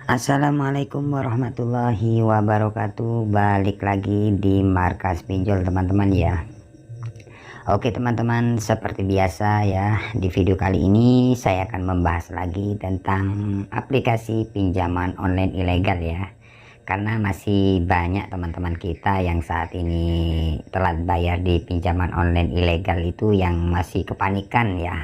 Assalamualaikum warahmatullahi wabarakatuh. Balik lagi di Markas Pinjol teman-teman ya. Oke teman-teman, seperti biasa ya, di video kali ini saya akan membahas lagi tentang aplikasi pinjaman online ilegal ya. Karena masih banyak teman-teman kita yang saat ini telat bayar di pinjaman online ilegal itu yang masih kepanikan ya,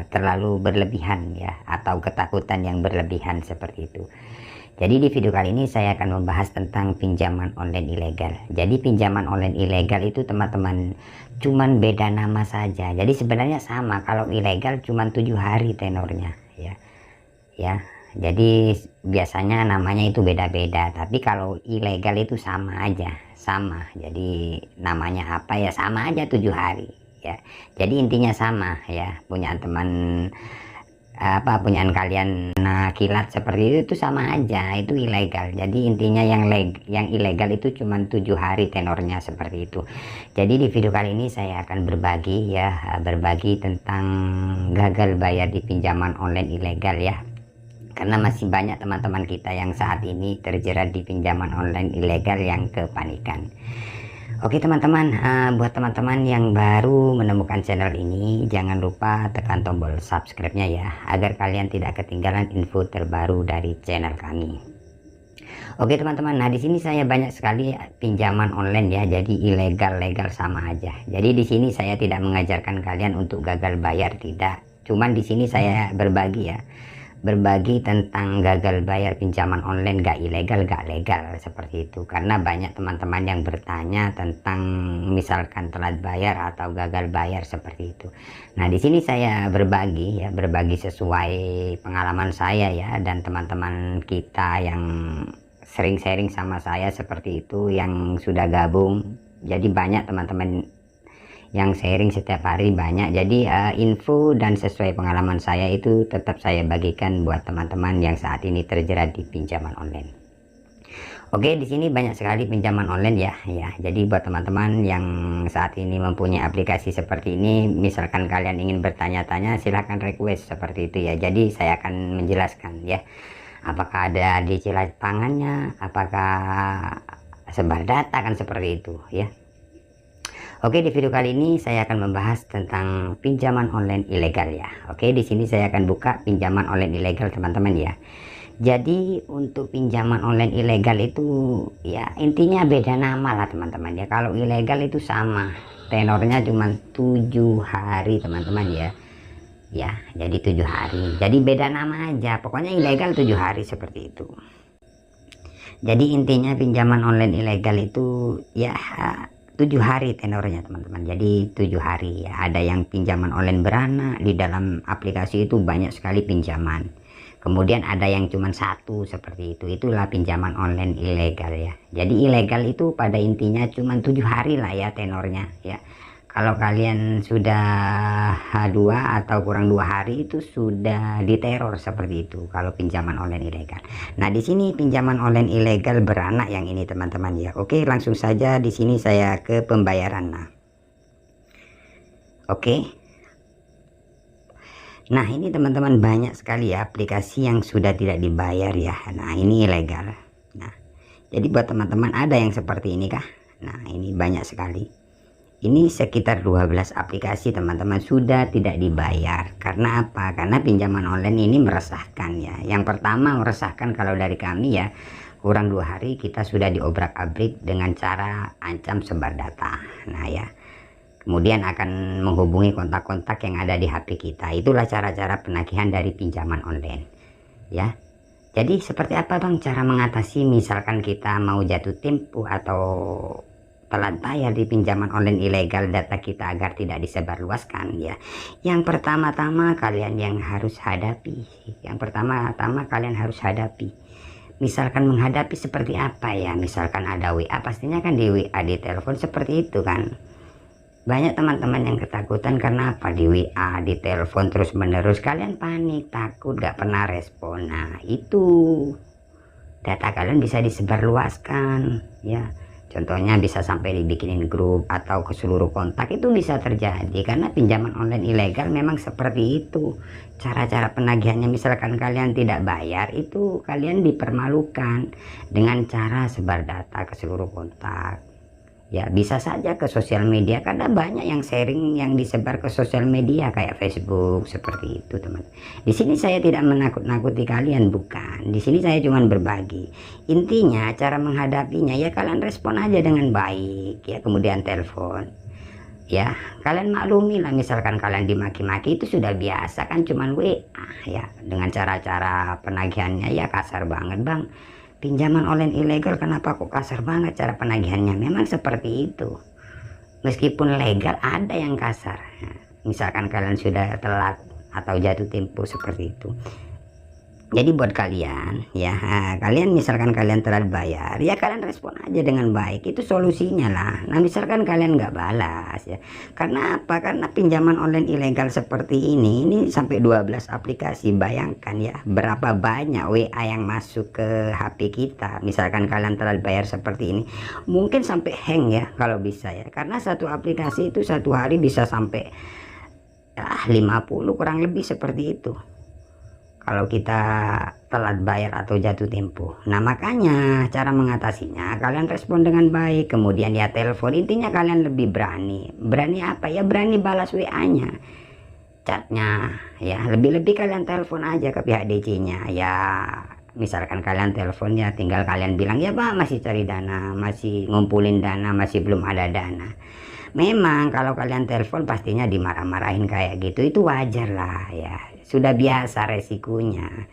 terlalu berlebihan ya, atau ketakutan yang berlebihan seperti itu. Jadi di video kali ini saya akan membahas tentang pinjaman online ilegal. Jadi pinjaman online ilegal itu teman-teman cuman beda nama saja. Jadi sebenarnya sama, kalau ilegal cuman 7 hari tenornya ya. Ya. Jadi biasanya namanya itu beda-beda, tapi kalau ilegal itu sama aja, sama. Jadi namanya apa ya sama aja 7 hari ya. Jadi intinya sama ya, punya teman punyaan kalian kilat seperti itu sama aja, itu ilegal. Jadi intinya yang ilegal itu cuma 7 hari tenornya seperti itu. Jadi di video kali ini saya akan berbagi tentang gagal bayar di pinjaman online ilegal ya, karena masih banyak teman-teman kita yang saat ini terjerat di pinjaman online ilegal yang kepanikan. Oke teman-teman, buat teman-teman yang baru menemukan channel ini, jangan lupa tekan tombol subscribe-nya ya, agar kalian tidak ketinggalan info terbaru dari channel kami. Oke teman-teman, nah di sini saya banyak sekali pinjaman online ya, jadi ilegal legal sama aja. Jadi di sini saya tidak mengajarkan kalian untuk gagal bayar, tidak. Cuman di sini saya berbagi tentang gagal bayar pinjaman online, gak ilegal gak legal seperti itu. Karena banyak teman-teman yang bertanya tentang misalkan telat bayar atau gagal bayar seperti itu. Nah di sini saya berbagi sesuai pengalaman saya ya, dan teman-teman kita yang sering sharing sama saya seperti itu, yang sudah gabung. Jadi banyak teman-teman yang sharing setiap hari banyak. Jadi info dan sesuai pengalaman saya itu tetap saya bagikan buat teman-teman yang saat ini terjerat di pinjaman online. Oke, di sini banyak sekali pinjaman online ya. Jadi buat teman-teman yang saat ini mempunyai aplikasi seperti ini, misalkan kalian ingin bertanya-tanya, silahkan request seperti itu ya. Jadi saya akan menjelaskan ya, apakah ada cicilan pangannya, apakah sebar data, kan seperti itu ya. Oke, di video kali ini saya akan membahas tentang pinjaman online ilegal ya. Oke, di sini saya akan buka pinjaman online ilegal teman-teman ya. Jadi untuk pinjaman online ilegal itu ya intinya beda nama lah teman-teman ya. Kalau ilegal itu sama, tenornya cuma 7 hari teman-teman ya. Ya, jadi 7 hari. Jadi beda nama aja. Pokoknya ilegal 7 hari seperti itu. Jadi intinya pinjaman online ilegal itu ya 7 hari tenornya teman-teman. Jadi 7 hari ya. Ada yang pinjaman online beranak, di dalam aplikasi itu banyak sekali pinjaman. Kemudian ada yang cuma satu seperti itu. Itulah pinjaman online ilegal ya. Jadi ilegal itu pada intinya cuma 7 hari lah ya tenornya ya. Kalau kalian sudah 2 atau kurang 2 hari itu sudah diteror seperti itu kalau pinjaman online ilegal. Nah, di sini pinjaman online ilegal beranak yang ini teman-teman ya. Oke, langsung saja di sini saya ke pembayaran. Oke. Nah, ini teman-teman banyak sekali ya aplikasi yang sudah tidak dibayar ya. Nah, ini ilegal. Nah, jadi buat teman-teman ada yang seperti ini kah? Nah, ini banyak sekali. Ini sekitar 12 aplikasi teman-teman sudah tidak dibayar. Karena apa? Karena pinjaman online ini meresahkan ya. Yang pertama meresahkan kalau dari kami ya, kurang 2 hari kita sudah diobrak-abrik dengan cara ancam sebar data. Nah ya, kemudian akan menghubungi kontak-kontak yang ada di HP kita. Itulah cara-cara penagihan dari pinjaman online ya. Jadi seperti apa bang cara mengatasi misalkan kita mau jatuh tempo atau telat bayar di pinjaman online ilegal data kita agar tidak disebarluaskan ya. Yang pertama-tama kalian harus hadapi. Misalkan menghadapi seperti apa ya? Misalkan ada WA, pastinya kan di WA, di telepon seperti itu kan. Banyak teman-teman yang ketakutan karena apa? Di WA, di telepon terus menerus, kalian panik, takut, gak pernah respon. Nah itu data kalian bisa disebarluaskan ya. Contohnya bisa sampai dibikinin grup atau ke seluruh kontak, itu bisa terjadi karena pinjaman online ilegal memang seperti itu. Cara-cara penagihannya, misalkan kalian tidak bayar, itu kalian dipermalukan dengan cara sebar data ke seluruh kontak. Ya bisa saja ke sosial media, karena banyak yang sharing yang disebar ke sosial media kayak Facebook seperti itu teman. Di sini saya tidak menakut-nakuti kalian, bukan. Di sini saya cuma berbagi. Intinya cara menghadapinya ya kalian respon aja dengan baik ya, kemudian telepon. Ya kalian maklumi lah, misalkan kalian dimaki-maki itu sudah biasa kan, cuman WA ya. Dengan cara-cara penagihannya ya kasar banget, bang. Pinjaman online ilegal kenapa kok kasar banget cara penagihannya? Memang seperti itu. Meskipun legal ada yang kasar. Misalkan kalian sudah telat atau jatuh tempo seperti itu. Jadi buat kalian ya, kalian misalkan kalian telat bayar ya kalian respon aja dengan baik, itu solusinya lah. Nah misalkan kalian nggak balas ya, karena apa? Karena pinjaman online ilegal seperti ini sampai 12 aplikasi. Bayangkan ya berapa banyak WA yang masuk ke HP kita. Misalkan kalian telat bayar seperti ini, mungkin sampai hang ya kalau bisa ya, karena satu aplikasi itu satu hari bisa sampai 50 kurang lebih seperti itu kalau kita telat bayar atau jatuh tempo. Nah makanya cara mengatasinya kalian respon dengan baik, kemudian ya telepon. Intinya kalian lebih berani apa ya, berani balas WA nya, chatnya ya. Lebih-lebih kalian telepon aja ke pihak DC nya ya. Misalkan kalian telepon ya tinggal kalian bilang ya Pak masih cari dana, masih ngumpulin dana, masih belum ada dana. Memang kalau kalian telepon pastinya dimarah-marahin kayak gitu, itu wajar lah ya, sudah biasa resikonya.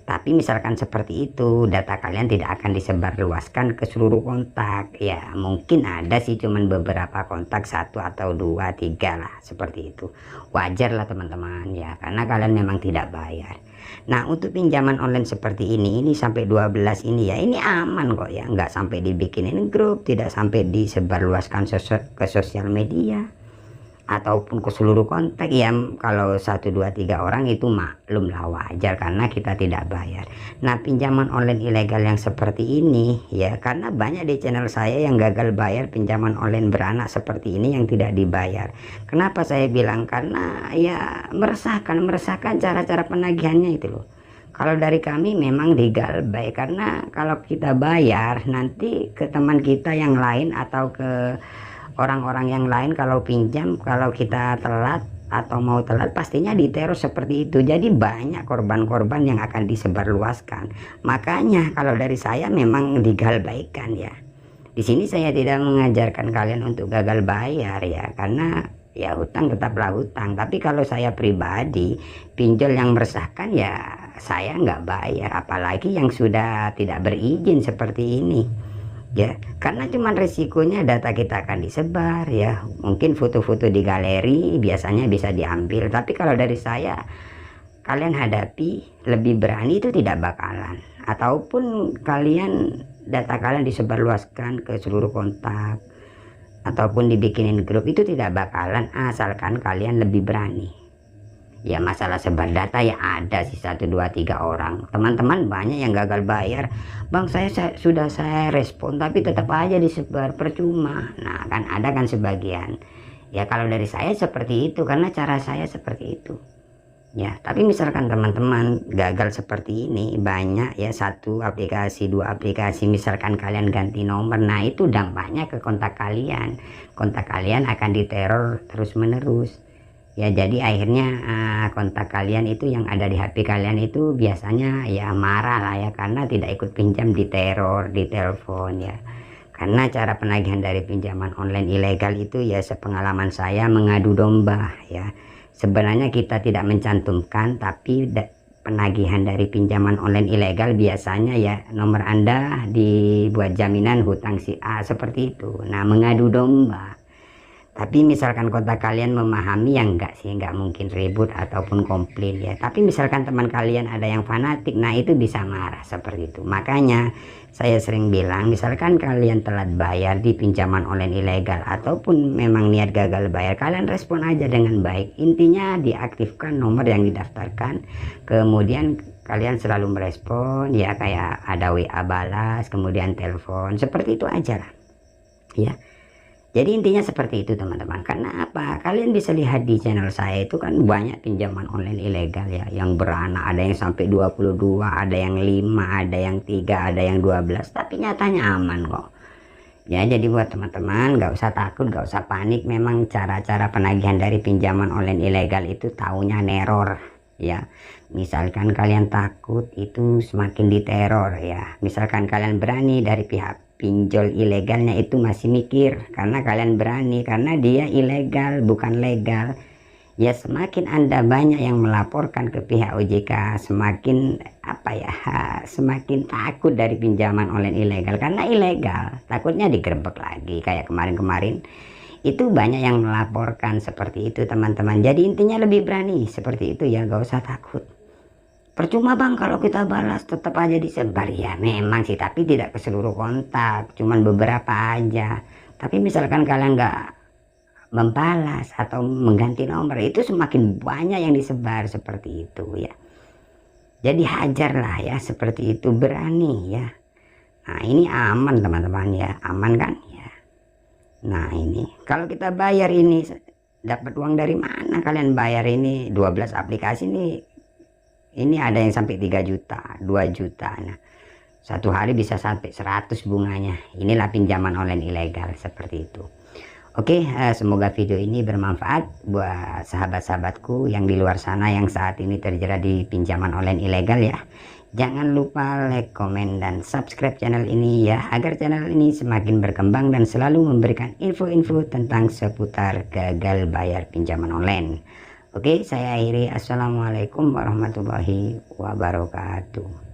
Tapi misalkan seperti itu, data kalian tidak akan disebarluaskan ke seluruh kontak ya. Mungkin ada sih cuman beberapa kontak, 1 atau 2, 3 lah seperti itu. Wajar lah teman-teman ya, karena kalian memang tidak bayar. Nah untuk pinjaman online seperti ini sampai 12 ini ya, ini aman kok ya, nggak sampai dibikinin grup, tidak sampai disebarluaskan ke sosial media ataupun ke seluruh kontak ya. Kalau 1, 2, 3 orang itu maklum lah, wajar karena kita tidak bayar. Nah pinjaman online ilegal yang seperti ini ya, karena banyak di channel saya yang gagal bayar pinjaman online beranak seperti ini yang tidak dibayar. Kenapa saya bilang? Karena ya meresahkan cara-cara penagihannya itu loh. Kalau dari kami memang legal baik, karena kalau kita bayar nanti ke teman kita yang lain atau ke orang-orang yang lain kalau pinjam, kalau kita telat atau mau telat pastinya diteror seperti itu. Jadi banyak korban-korban yang akan disebarluaskan. Makanya kalau dari saya memang legal baikkan ya. Di sini saya tidak mengajarkan kalian untuk gagal bayar ya, karena ya hutang tetaplah hutang. Tapi kalau saya pribadi, pinjol yang meresahkan ya saya nggak bayar, apalagi yang sudah tidak berizin seperti ini ya, karena cuman resikonya data kita akan disebar ya. Mungkin foto-foto di galeri biasanya bisa diambil, tapi kalau dari saya kalian hadapi lebih berani itu tidak bakalan. Ataupun kalian data kalian disebarluaskan ke seluruh kontak ataupun dibikinin grup, itu tidak bakalan, asalkan kalian lebih berani ya. Masalah sebar data ya ada sih 1, 2, 3 orang teman-teman banyak yang gagal bayar. Bang saya sudah respon tapi tetap aja disebar, percuma. Nah kan ada kan sebagian ya. Kalau dari saya seperti itu karena cara saya seperti itu ya. Tapi misalkan teman-teman gagal seperti ini banyak ya, 1 aplikasi 2 aplikasi, misalkan kalian ganti nomor, nah itu dampaknya ke kontak kalian akan diteror terus menerus ya. Jadi akhirnya kontak kalian itu yang ada di HP kalian itu biasanya ya marah lah ya, karena tidak ikut pinjam diteror, ditelepon ya. Karena cara penagihan dari pinjaman online ilegal itu ya sepengalaman saya mengadu domba ya. Sebenarnya kita tidak mencantumkan, tapi penagihan dari pinjaman online ilegal biasanya ya nomor Anda dibuat jaminan hutang si A seperti itu. Nah mengadu domba. Tapi misalkan kontak kalian memahami ya enggak sih, enggak mungkin ribut ataupun komplain ya. Tapi misalkan teman kalian ada yang fanatik, nah itu bisa marah seperti itu. Makanya saya sering bilang, misalkan kalian telat bayar di pinjaman online ilegal ataupun memang niat gagal bayar, kalian respon aja dengan baik. Intinya diaktifkan nomor yang didaftarkan, kemudian kalian selalu merespon ya, kayak ada WA balas, kemudian telepon, seperti itu aja lah ya. Jadi intinya seperti itu teman-teman. Karena apa? Kalian bisa lihat di channel saya itu kan banyak pinjaman online ilegal ya, yang beranak, ada yang sampai 22, ada yang 5, ada yang 3, ada yang 12, tapi nyatanya aman kok. Ya, jadi buat teman-teman nggak usah takut, nggak usah panik. Memang cara-cara penagihan dari pinjaman online ilegal itu taunya neror ya. Misalkan kalian takut, itu semakin diteror ya. Misalkan kalian berani, dari pihak pinjol ilegalnya itu masih mikir karena kalian berani, karena dia ilegal bukan legal ya. Semakin Anda banyak yang melaporkan ke pihak OJK, semakin apa ya, semakin takut dari pinjaman online ilegal, karena ilegal takutnya digerebek lagi kayak kemarin-kemarin itu. Banyak yang melaporkan seperti itu teman-teman. Jadi intinya lebih berani seperti itu ya, gak usah takut. Percuma bang kalau kita balas, tetap aja disebar ya. Memang sih, tapi tidak ke seluruh kontak, cuman beberapa aja. Tapi misalkan kalian nggak membalas atau mengganti nomor, itu semakin banyak yang disebar seperti itu ya. Jadi hajarlah ya seperti itu, berani ya. Nah ini aman teman-teman ya, aman kan ya. Nah ini kalau kita bayar ini dapat uang dari mana? Kalian bayar ini 12 aplikasi ini ada yang sampai 3 juta, 2 juta. Nah, satu hari bisa sampai 100 bunganya. Inilah pinjaman online ilegal seperti itu. Oke, semoga video ini bermanfaat buat sahabat-sahabatku yang di luar sana yang saat ini terjerat di pinjaman online ilegal ya. Jangan lupa like, komen, dan subscribe channel ini ya, agar channel ini semakin berkembang dan selalu memberikan info-info tentang seputar gagal bayar pinjaman online. Oke, saya akhiri. Assalamualaikum warahmatullahi wabarakatuh.